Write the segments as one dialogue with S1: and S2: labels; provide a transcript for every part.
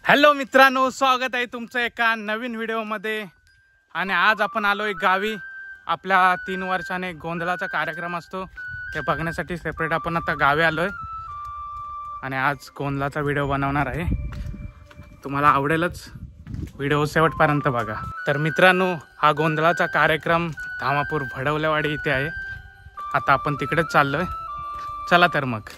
S1: Hello मित्रांनो, स्वागत आहे तुमचं एका नवीन व्हिडिओमध्ये। आणि आज आपण आलोय गावी। आपल्या 3 वर्षाने गोंधळाचा कार्यक्रम असतो ते बघण्यासाठी सेपरेट आपण आता गावी आलोय आणि आज गोंधळाचा व्हिडिओ बनवणार आहे। तुम्हाला आवडेलच, व्हिडिओ शेवटपर्यंत बघा। तर मित्रांनो, हा गोंधळाचा कार्यक्रम धामापूर भडवलेवाडी इथे आहे। आता आपण तिकडेच चाललोय, चला तर मग।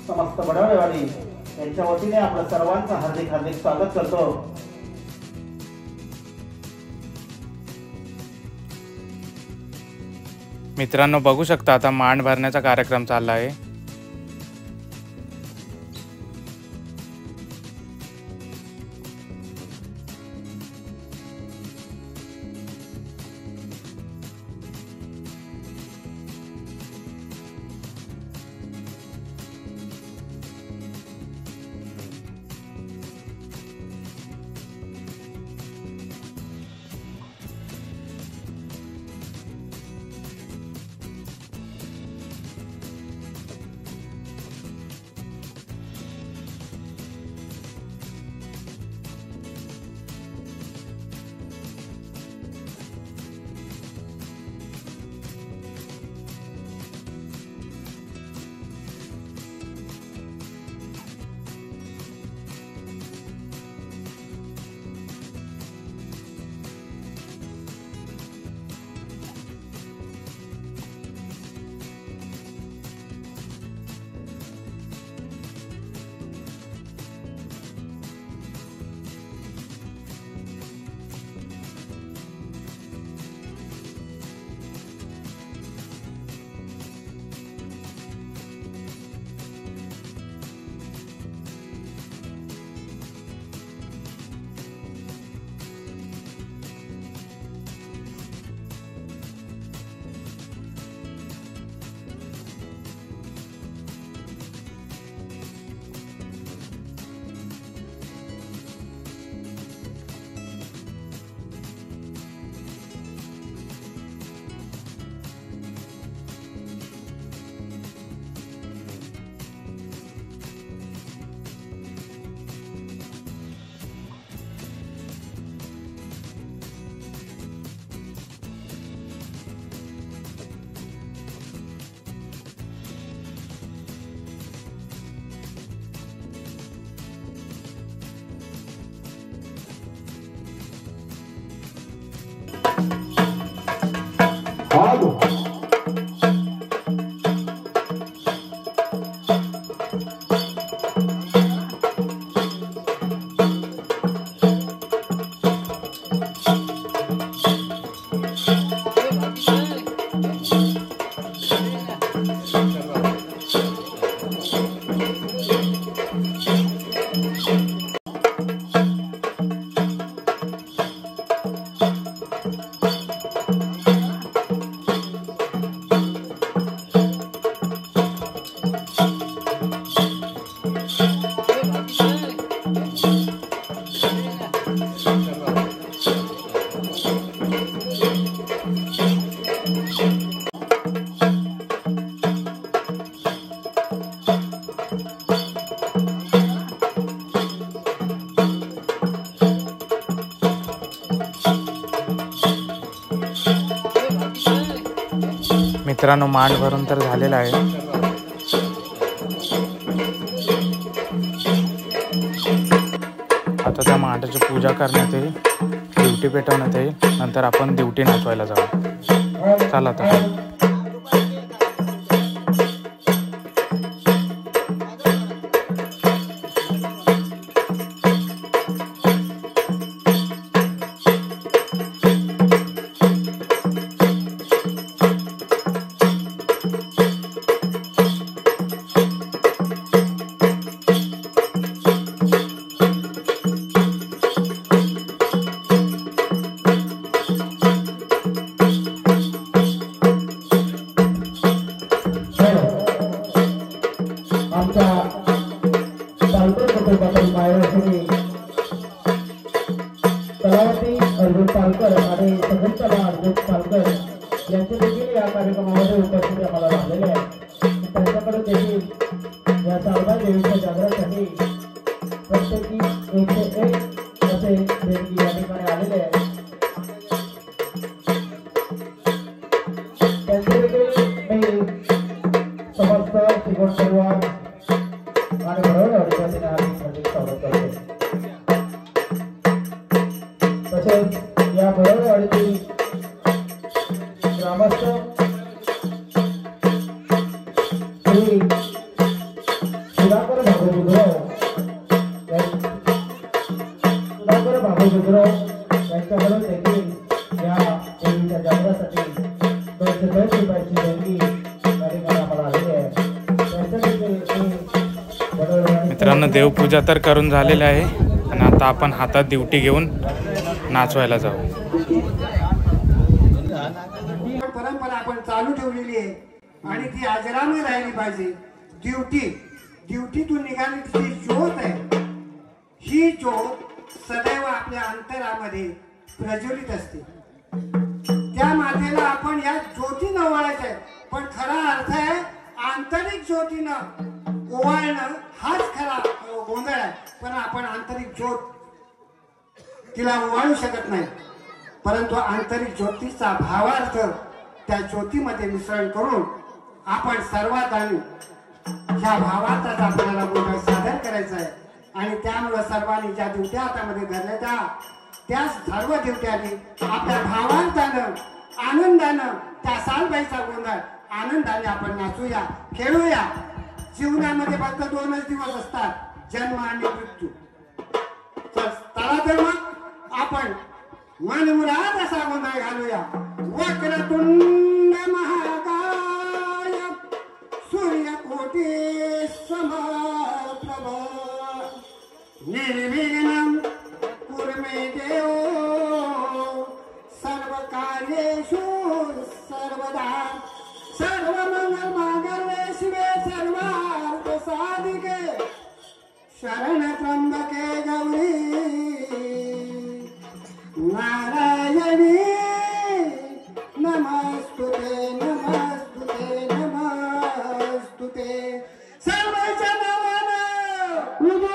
S2: समस्त भडवलेवाडी यांच्या वतीने आपलं सर्वांचं हार्दिक हार्दिक स्वागत करतो।
S1: मित्रांनो, बघू शकता आता मांड भरण्याचा कार्यक्रम चालला आहे। मित्रांनो, मांड भरून तर झालेला आहे। आता त्या मांडाची पूजा करण्यात येईल, दिवटी पेटवण्यात येईल, नंतर आपण दिवटी नाचवायला जाऊ। चला तर।
S2: महोदय उपस्थित आम्हाला लाभलेले आहेत त्यांच्याकडे देखील या सावधान देवीच्या जागरणासाठी प्रत्येकी 101 असे देणगी या ठिकाणी आलेले आहे. त्यांचे देखील मी समस्त शिकवण परिवार आणि बरोबर वतीने हार्दिक स्वागत करतो. तसेच या बरोबरवाडीतील ग्रामस्थ श्री सुधाकर बाबू गुजराव यांच्याकडून देखील या देवीच्या जागरासाठी 210 रुपयाची देणगी या ठिकाणी आम्हाला आलेली आहे.
S1: मित्रांनो, देवपूजा तर करून झालेली आहे आणि आता आपण हातात दिवटी घेऊन नाचवायला जाऊ.
S3: परंपरा आपण चालू ठेवलेली आहे आणि ती अजरामर राहिली पाहिजे. ड्युटीतून निघालेली जी ज्योत आहे ही ज्योत सदैव आपल्या अंतरामध्ये प्रज्वलित असते. त्या मातेला आपण या ज्योतीनं ओवाळायचं आहे, पण खरा अर्थ आहे आंतरिक ज्योतीनं ओवाळणं हाच खरा गोंधळ आहे. पण आपण आंतरिक ज्योत तिला ओवाळू शकत नाही, परंतु आंतरिक ज्योतीचा भावार्थ त्या ज्योतीमध्ये मिश्रण करून आपण सर्वांनी ह्या भावार्थाचा आपल्याला गोंधळ सादर करायचा आहे. आणि त्यामुळे सर्वांनी ज्या दिवट्या हातामध्ये धरल्या त्या सर्व दिवट्याने आपल्या भावार्थानं आनंदानं त्या सालबाईचा गोंधळ आनंदाने आपण नाचूया, खेळूया. जीवनामध्ये फक्त 2च दिवस असतात, जन्म आणि मृत्यू. चला तर मग आपण मनमुराद असा गोंधळ घालूया. वक्रतुंड महाकाय सूर्यकोटी समप्रभ निर्विघ्नं कुरु मे देव सर्व कार्येषु सर्वदा सर्वमंगलमांगल्ये शिवे सर्वार्थ साधिके शरण त्र्यंबके गौरी नारायणी नमस्तुते नमस्तुते नमस्तुते. सर्वांच्या नावानं उदो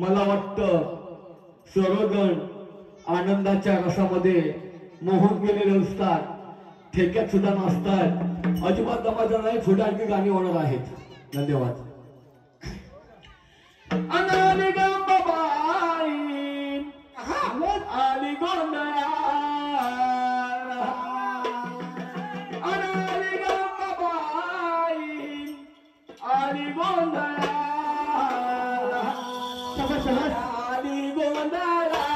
S4: मला वाटतं सर्वजण आनंदाच्या रसामध्ये मोहून गेलेले असतात, ठेक्यात सुद्धा नसतात, अजिबात दमाचा नाही, फुटाळकी गाणी होणार आहेत. धन्यवाद. अनाली गंबाबाई आली गोंधळा, अनाली गंबाबाई आली गोंधळा, आली गोंधळा.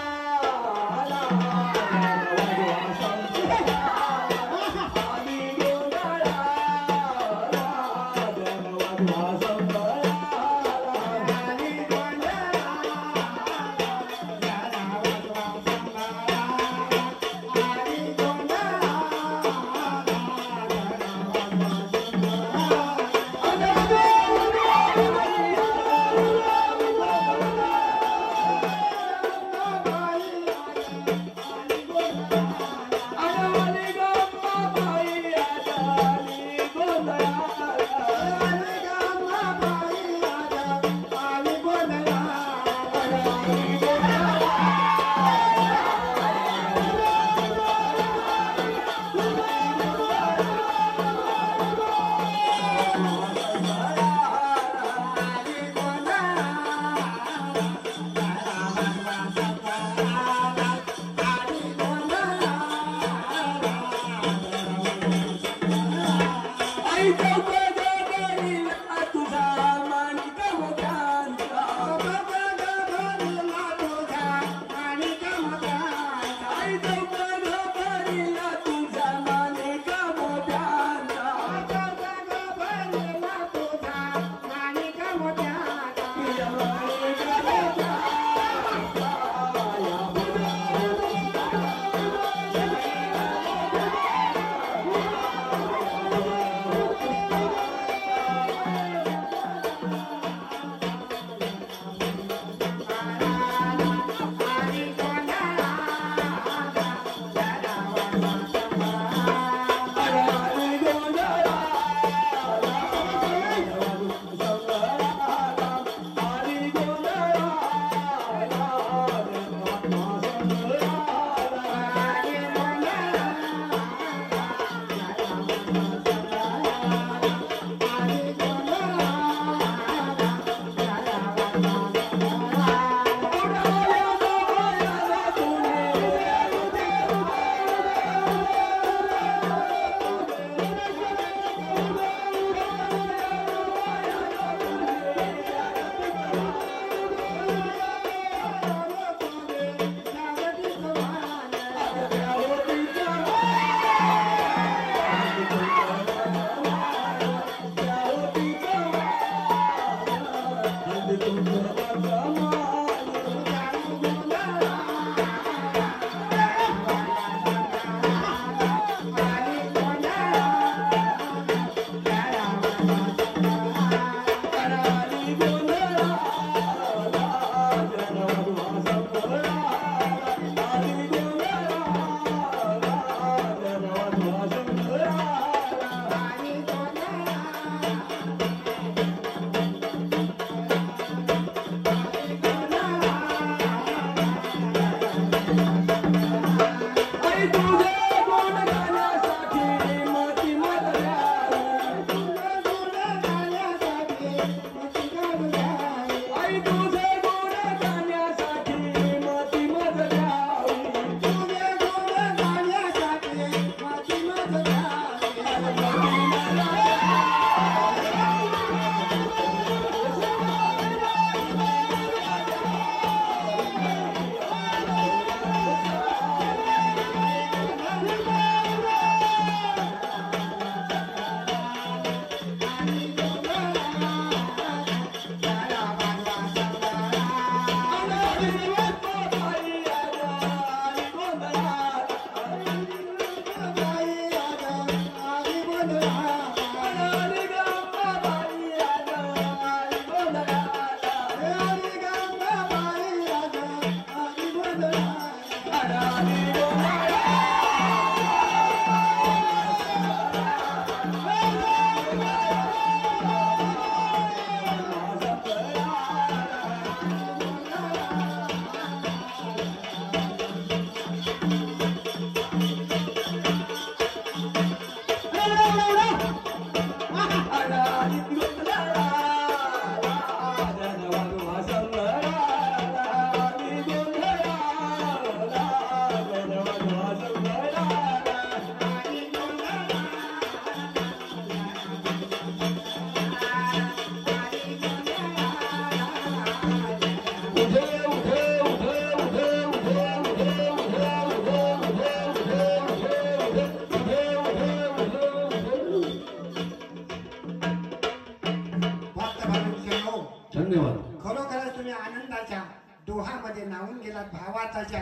S4: धन्यवाद.
S3: खरोखरच तुम्ही आनंदाच्या दोहामध्ये नावून गेलात, भावाताच्या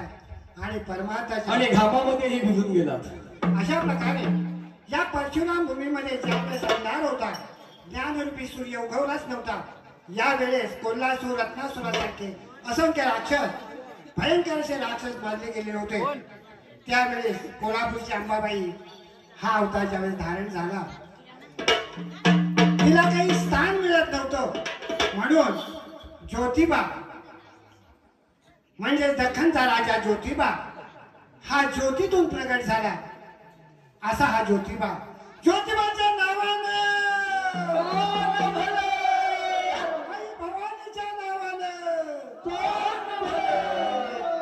S3: आणि परमार्थाच्या
S4: आणि घामामध्येही भिजून गेलात.
S3: अशा प्रकारे या परशुराम भूमीमध्ये ज्यावेळेस अंधार होता, ज्ञानरूपी सूर्य उगवलाच नव्हता, यावेळेस कोल्हासूर रत्नासुरासारखे असंख्य राक्षस, भयंकर असे राक्षस मारले गेले होते. त्यावेळेस कोल्हापूरची अंबाबाई हा अवतार ज्यावेळेस धारण झाला, तिला काही स्थान मिळत नव्हतं, म्हणून ज्योतिबा म्हणजे दख्खनचा राजा ज्योतिबा हा ज्योतीतून प्रगट झाला. असा हा ज्योतिबा, ज्योतिबाच्या नावानं, आई भवानीच्या नावानं,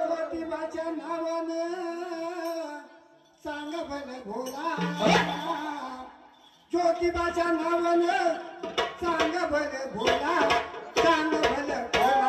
S3: ज्योतिबाच्या नावानं सांग भले भोला, ज्योतिबाच्या नावानं सांग भले भोला, सांग भले भोला.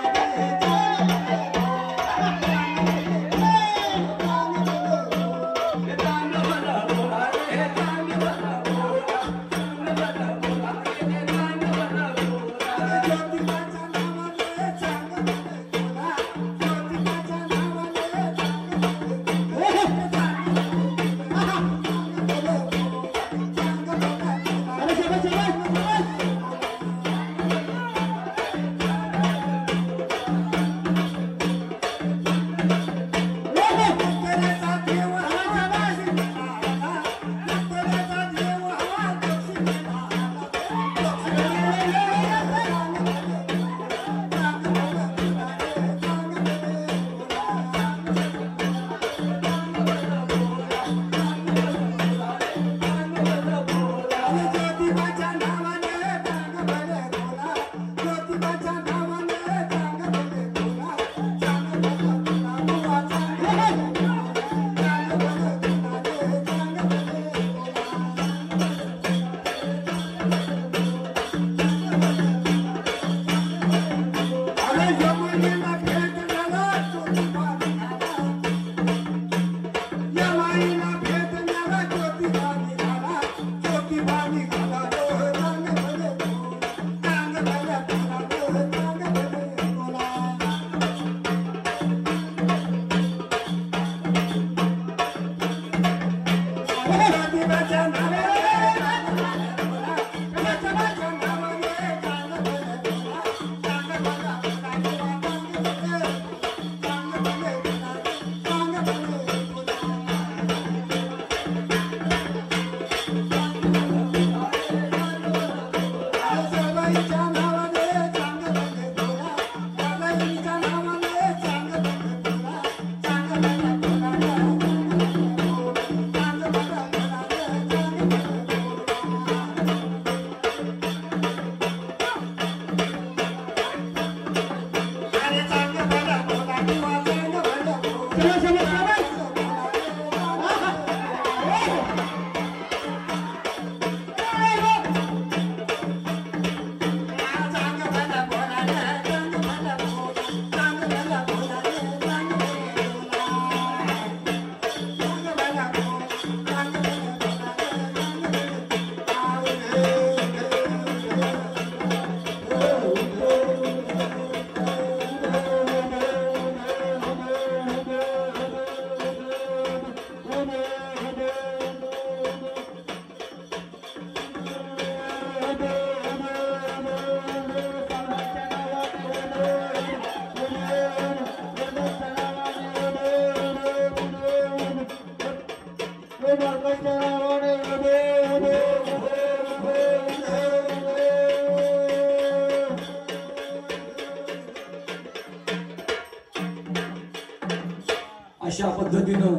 S4: अशा पद्धतीनं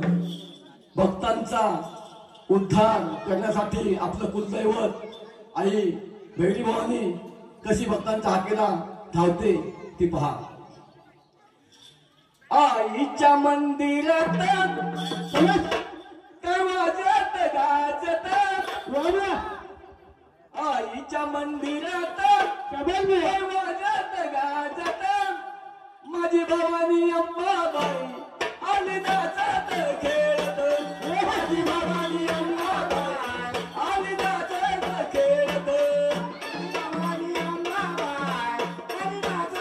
S4: भक्तांचा उद्धार करण्यासाठी आपलं कुलदैवत आई भैरी भवानी कशी भक्तांच्या हाकेला धावते ती पहा. आईच्या मंदिरात वाजत गाजत, आईच्या मंदिरात वाजत गाजत, माझी भवानी अंबाबाई आली नाचत खेळत, माझी भवानी अंबाबाई आली नाचत खेळत, भवानी अंबाबाई आली नाचत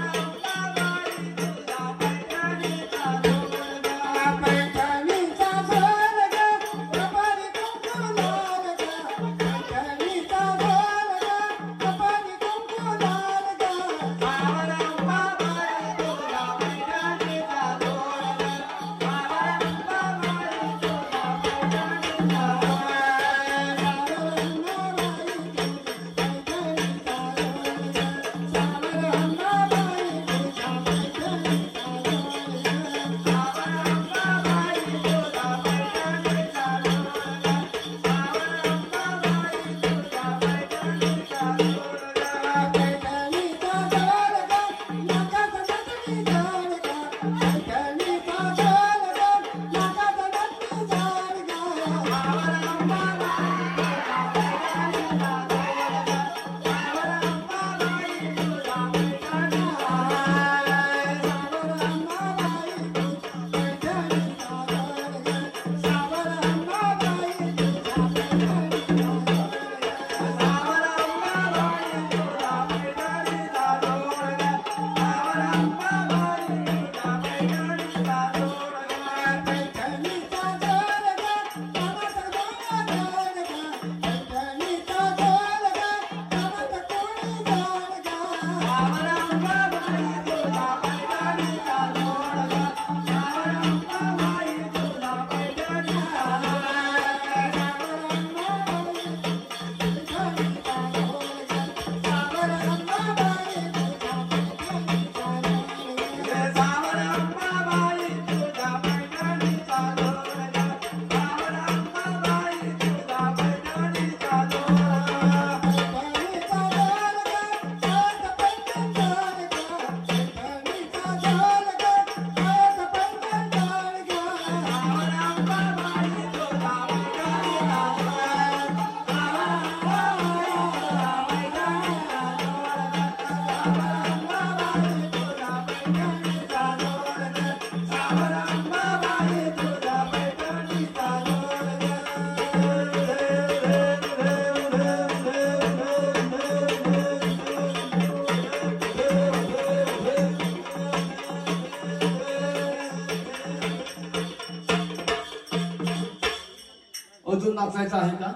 S4: नाचायचं आहे का?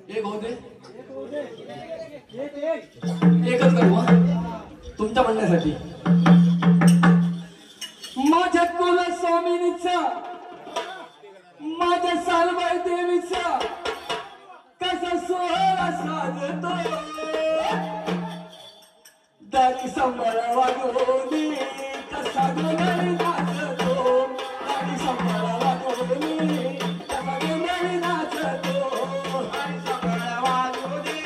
S4: एक होते एकच करू तुमच्या म्हणण्यासाठी. माझ्या कुलस्वामिनीचा माझ्या सालबाई देवीचा कसा सोहळा साजतो दारी सांभाळा वागवली कसा गोंधळी नाचतो दारी सांभाळा वागवली कसा गोंधळी नाचतो दारी सांभाळा वागवली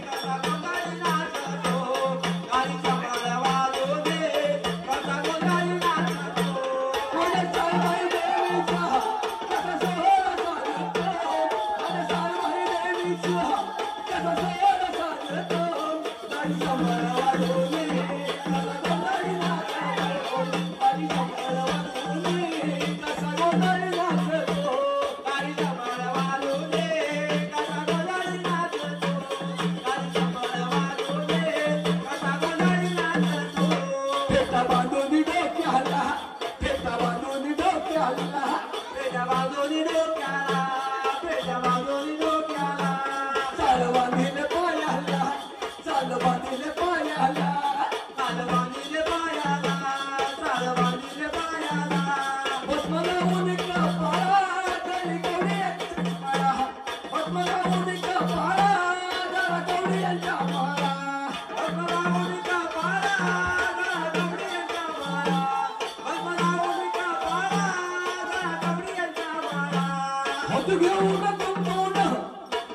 S4: कसा गोंधळी नाचतो दारी सांभाळा वागवली कसा गोंधळी नाचतो माझ्या सालबाई देवीचा कसा सोहळा साजतो माझ्या सालबाई देवीचा कसा सोहळा साजतो दारी सांभाळा वागवली कसा गोंधळी नाचतो दारी सांभाळा वागवली कसा गोंधळी नाचतो दारी सांभाळा वागवली कसा गोंधळी नाचतो दारी सांभाळा वागवली कसा गोंधळी नाचतो फेटा बांधून डोक्याला फेटा बांधून डोक्याला फेटा बांधून डोक्याला फेटा बांधून डोक्याला चाल बांधील पायाला चाल बांधील पायाला चाल बांधील पायाला चाल बांधील पायाला पद्मनाभून कपाळा गळी कवड्यांच्या माळा पद्मनाभून कपाळा गळा कवड्यांच्या माळा पद्मनाभून कपाळा गळा कवड्यांच्या माळा पद्मनाभून कपाळा गळा कवड्यांच्या माळा हात घेऊन तुंबून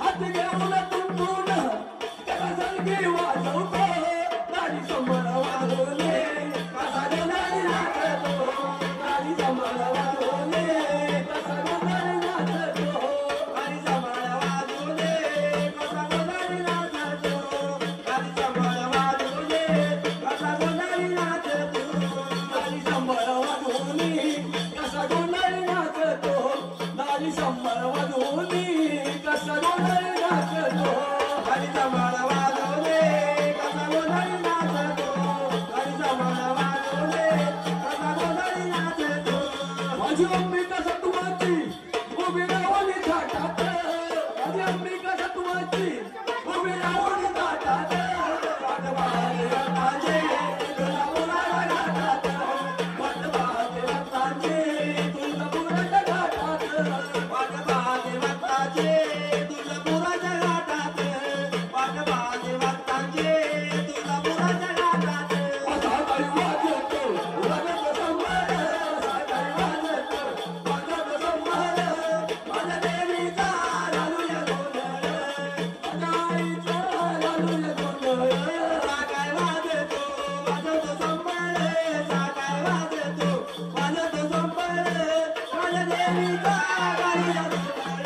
S4: हात घेऊन तुंबून कसा सलगी वाजवतो दारी सांभाळा वागवले कसा गोंधळी नाचतो दारी सांभाळा वागवले कसा गोंधळी नाचतो दारी सांभाळा वागवले कसा गोंधळी नाचतो दारी सांभाळा वागवले कसा गोंधळी नाचतो दारी सांभाळा वागवले कसा गोंधळी नाचतो दारी सांभाळा वागवले कसा गोंधळी नाचतो दारी सांभाळा वागवले कसा गोंधळी नाचतो दारी सांभाळा वागवले कसा गोंधळी नाचतो माझी अंबिका सतुमाची उभी राहुली थाटात माझी अंबिका सतुमाची उभी राहुली थाटात वाट पाहते रत्नाचे तुला मुलाला घाटात वाट पाहते रत्नाचे तुला मुलाच्या घाटात वाट पाहते रत्नाचे तुला मुलाच्या घाटात वाट पाहते रत्नाचे तुला मुलाच्या घाटात असा काही वाजतो वाजत संभाळ असा काही वाजतो वाजत संभाळ माझ्या देवीचा घालूया गोंधळ माझ्या आईचा घालूया गोंधळ असा काय वाजतो वाजत संभाळ असा काय वाजतो वाजत संभाळ माझ्या देवीचा घालूया गोंधळ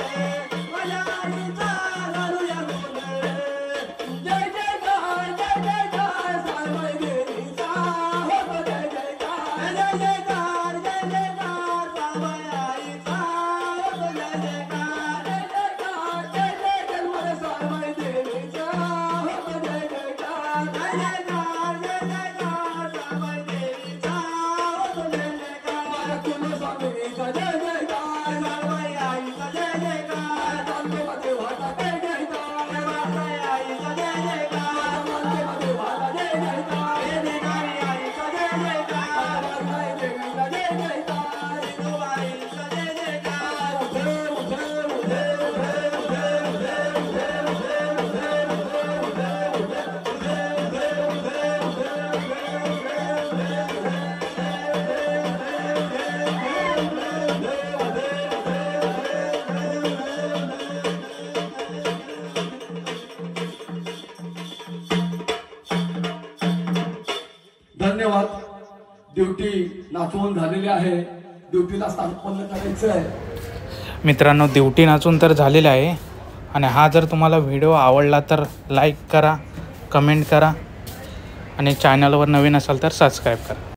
S4: माझ्या आईचा घालूया गोंधळ जय जयकार सालबाई देवीचा हो जय जयकार जय जयकार सालबाई आईचा हो जय जयकार जय जयकार माझ्या सालबाई देवीचा हो जय जयकार सालबाई देवीचा हो जय जयकार माझ्या कुलस्वामिनीचा जय जयकार सालबाई आईचा जय जयकार तालुक्यामध्ये वाटा जय जयकार सालबाई आईचा जय जयकार तालुक्यामध्ये वाटा जय जयकार देवीकारी आईचा जय जयकार सालबाई देवीचा जय जयकार विठोबाईचा जय जयकार देव देव देव देव देव देव देव धन्यवाद. ड्युटी नाचवून झालेली आहे. ड्युटीला संपन्न करायचं आहे.
S1: मित्रांनो, ड्युटी नाचून तर झालेलं आहे. आणि हा जर तुम्हाला व्हिडिओ आवडला तर लाईक करा, कमेंट करा आणि चॅनलवर नवीन असाल तर सबस्क्राईब करा.